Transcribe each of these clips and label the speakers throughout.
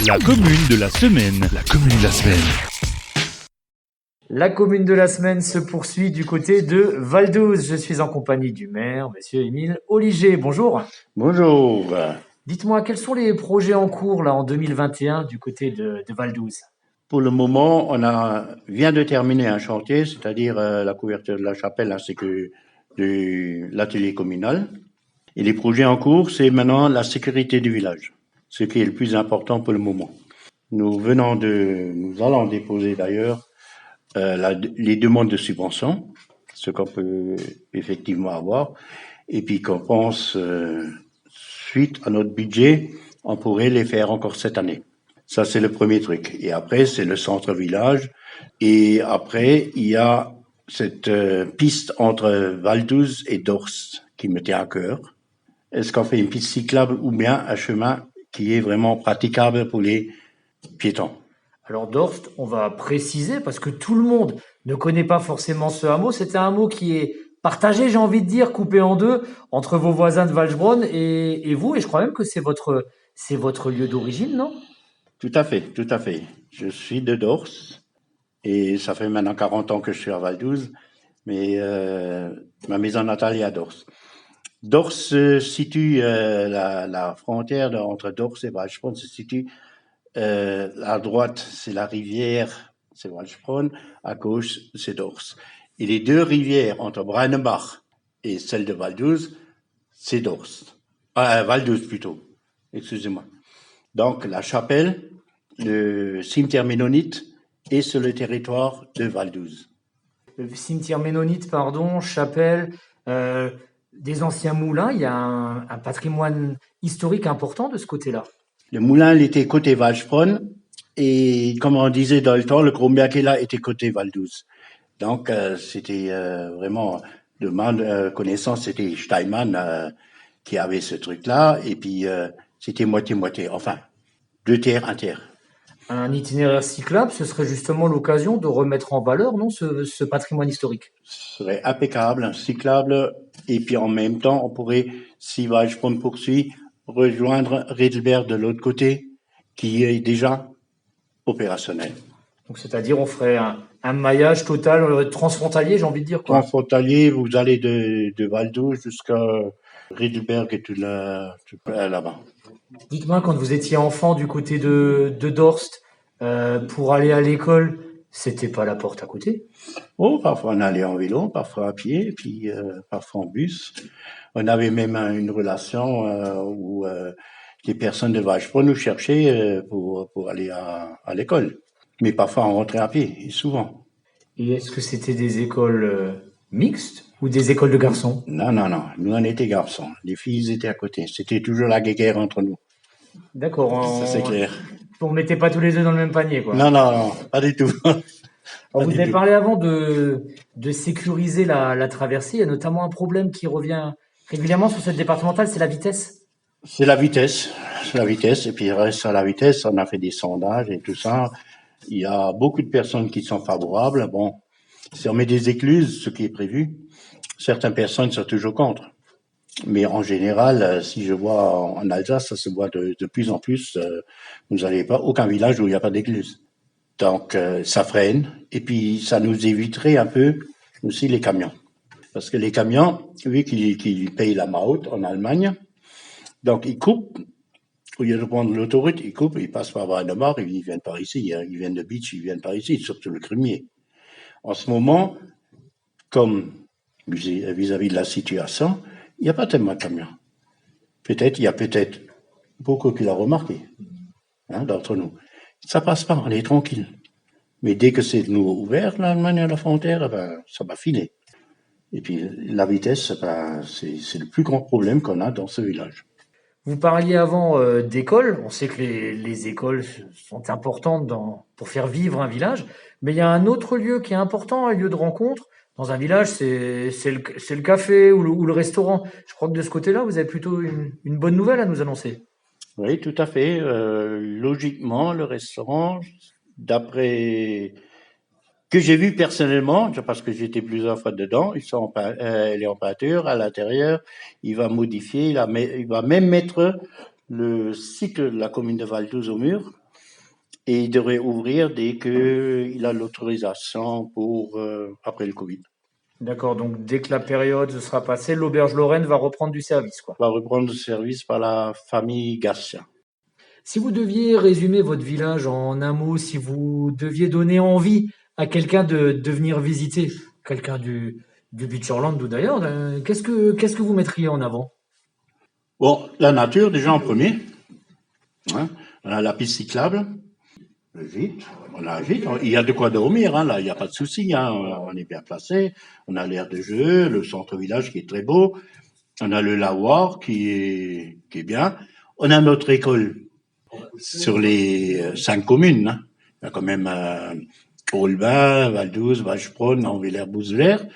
Speaker 1: La commune de la semaine. La commune de la semaine.
Speaker 2: La commune de la semaine se poursuit du côté de Val-d'Ouz. Je suis en compagnie du maire, monsieur Émile Oliger. Bonjour.
Speaker 3: Bonjour.
Speaker 2: Dites-moi, quels sont les projets en cours là en 2021 du côté de Val-d'Ouz?
Speaker 3: Pour le moment, vient de terminer un chantier, c'est-à-dire la couverture de la chapelle ainsi que de l'atelier communal. Et les projets en cours, c'est maintenant la sécurité du village, ce qui est le plus important pour le moment. Nous allons déposer d'ailleurs les demandes de subvention, ce qu'on peut effectivement avoir, et puis qu'on pense, suite à notre budget, on pourrait les faire encore cette année. Ça, c'est le premier truc. Et après, c'est le centre-village. Et après, il y a cette piste entre Val-d'Ouz et Dorst qui me tient à cœur. Est-ce qu'on fait une piste cyclable ou bien un chemin qui est vraiment praticable pour les piétons?
Speaker 2: Alors Dorst, on va préciser parce que tout le monde ne connaît pas forcément ce hameau. C'est un hameau qui est partagé, j'ai envie de dire, coupé en deux entre vos voisins de Valsbronn et vous. Et je crois même que c'est votre lieu d'origine, non?
Speaker 3: Tout à fait, tout à fait. Je suis de Dorst et ça fait maintenant 40 ans que je suis à Val-d'Ouz, mais ma maison natale est à Dorst. Dorst se situe, la frontière entre Dorst et Waldspronn se situe à droite, c'est la rivière, c'est Waldspronn, à gauche, c'est Dorst. Et les deux rivières entre Brennebach et celle de Val-d'Ouz, c'est Dorst. Val-d'Ouz plutôt, excusez-moi. Donc la chapelle, le cimetière ménonite est sur le territoire de Val-d'Ouz.
Speaker 2: Le cimetière ménonite, pardon, chapelle, des anciens moulins. Il y a un patrimoine historique important de ce côté-là.
Speaker 3: Le moulin, il était côté Waldspronn et comme on disait dans le temps, le Kronberg était côté Val-d'Ouz. Donc c'était vraiment de ma connaissance, c'était Steinmann qui avait ce truc-là et puis c'était moitié-moitié, enfin 2 tiers, 1 tiers.
Speaker 2: Un itinéraire cyclable, ce serait justement l'occasion de remettre en valeur, non, ce patrimoine historique.
Speaker 3: Ce serait impeccable, cyclable, et puis en même temps, on pourrait, si Waldspronn poursuit, rejoindre Riedelberg de l'autre côté, qui est déjà opérationnel.
Speaker 2: Donc, c'est-à-dire, on ferait un maillage total transfrontalier, j'ai envie de dire, quoi.
Speaker 3: Transfrontalier, vous allez de Val-d'Ouz jusqu'à Riedelberg et tout là-bas.
Speaker 2: Dites-moi, quand vous étiez enfant du côté de Dorst, pour aller à l'école, c'était pas la porte à côté?
Speaker 3: Oh, parfois on allait en vélo, parfois à pied, puis parfois en bus. On avait même une relation où les personnes de Waldspronn nous cherchaient pour aller à l'école. Mais parfois on rentrait à pied, et souvent.
Speaker 2: Et est-ce que c'était des écoles mixtes ou des écoles de garçons?
Speaker 3: Non, non, non. Nous, on était garçons. Les filles étaient à côté. C'était toujours la guéguerre entre nous.
Speaker 2: D'accord,
Speaker 3: Ça, c'est clair.
Speaker 2: on mettait pas tous les œufs dans le même panier, quoi.
Speaker 3: Non, non, non. Pas du tout.
Speaker 2: Alors, vous avez parlé avant de sécuriser la traversée. Il y a notamment un problème qui revient régulièrement sur cette départementale, c'est la vitesse.
Speaker 3: C'est la vitesse. C'est la vitesse. Et puis, reste à la vitesse. On a fait des sondages et tout ça. Il y a beaucoup de personnes qui sont favorables. Bon, si on met des écluses, ce qui est prévu, certaines personnes sont toujours contre. Mais en général, si je vois en Alsace, ça se voit de plus en plus. Vous n'avez pas aucun village où il n'y a pas d'écluse. Donc, ça freine. Et puis, ça nous éviterait un peu aussi les camions. Parce que les camions, vu qu'ils payent la Maut en Allemagne, donc ils coupent. Au lieu de prendre l'autoroute, ils coupent, ils passent par Weidemar, ils viennent par ici. Ils viennent de Beach, ils viennent par ici, surtout le Crémier. En ce moment, comme vis-à-vis de la situation, il n'y a pas tellement de camions. Il y a peut-être beaucoup qui l'ont remarqué, d'entre nous. Ça passe pas, on est tranquille. Mais dès que c'est de nouveau ouvert, l'Allemagne à la frontière, ça va filer. Et puis, la vitesse, c'est le plus grand problème qu'on a dans ce village.
Speaker 2: Vous parliez avant d'écoles. On sait que les écoles sont importantes pour faire vivre un village. Mais il y a un autre lieu qui est important, un lieu de rencontre. Dans un village, c'est le café ou le restaurant. Je crois que de ce côté-là, vous avez plutôt une bonne nouvelle à nous annoncer.
Speaker 3: Oui, tout à fait. Logiquement, le restaurant, d'après que j'ai vu personnellement, parce que j'étais plusieurs fois dedans, il est en peinture à l'intérieur, il va modifier, il va même mettre le site de la commune de Val-d'Ouz au mur, Et il devrait ouvrir dès qu'il a l'autorisation pour après le Covid.
Speaker 2: D'accord, donc dès que la période sera passée, l'auberge Lorraine va reprendre du service, quoi.
Speaker 3: On va reprendre le service par la famille Garcia.
Speaker 2: Si vous deviez résumer votre village en un mot, si vous deviez donner envie à quelqu'un de venir visiter, quelqu'un du Beacherland ou d'ailleurs, qu'est-ce que vous mettriez en avant?
Speaker 3: Bon, la nature déjà en premier. Hein. On a la piste cyclable, le gîte. On a un gîte. Il y a de quoi dormir, hein, là, il n'y a pas de souci. Hein. On est bien placé. On a l'aire de jeu, le centre-village qui est très beau. On a le lavoir qui est bien. On a notre école sur les 5 communes. Hein. Il y a quand même Olbin, Valdouze, Valsbronn, Anvillers-Bouzelers.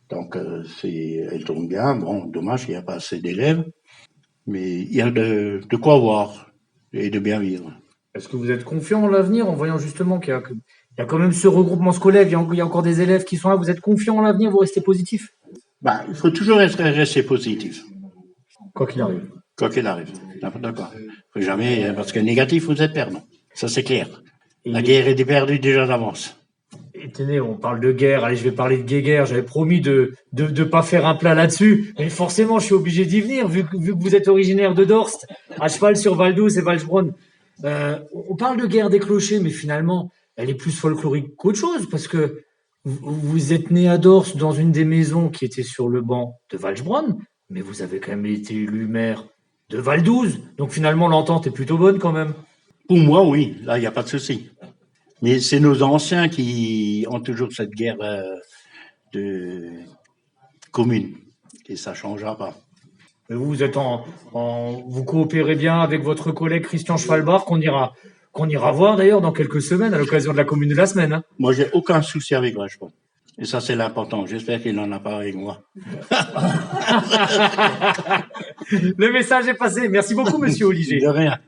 Speaker 3: Donc, elle tourne bien. Bon, dommage qu'il n'y a pas assez d'élèves. Mais il y a de quoi voir et de bien vivre.
Speaker 2: Est-ce que vous êtes confiant en l'avenir en voyant justement qu'il y a quand même ce regroupement scolaire, il y a encore des élèves qui sont là, vous êtes confiant en l'avenir, vous restez positif?
Speaker 3: Il faut toujours rester positif,
Speaker 2: Quoi qu'il arrive.
Speaker 3: quoi qu'il arrive. D'accord. Faut jamais, parce que négatif, vous êtes perdant. Ça, c'est clair. La guerre est perdue déjà d'avance.
Speaker 2: Et tenez, on parle de guerre, allez, je vais parler de guerre, j'avais promis de pas faire un plat là-dessus, mais forcément, je suis obligé d'y venir, vu que vous êtes originaire de Dorst, à cheval sur Valdouze et Valsbronn. On parle de guerre des clochers, mais finalement, elle est plus folklorique qu'autre chose, parce que vous êtes né à Dorst dans une des maisons qui était sur le banc de Valsbronn, mais vous avez quand même été élu maire de Valdouze, donc finalement, l'entente est plutôt bonne quand même.
Speaker 3: Pour moi, oui. Là, il n'y a pas de souci. Mais c'est nos anciens qui ont toujours cette guerre de commune. Et ça ne changera pas.
Speaker 2: Mais vous êtes vous coopérez bien avec votre collègue Christian Schwalbach qu'on ira voir d'ailleurs dans quelques semaines à l'occasion de la commune de la semaine. Hein.
Speaker 3: Moi, j'ai aucun souci avec Valsbronn. Et ça, c'est l'important. J'espère qu'il n'en a pas avec moi.
Speaker 2: Le message est passé. Merci beaucoup, monsieur Olivier.
Speaker 3: De rien.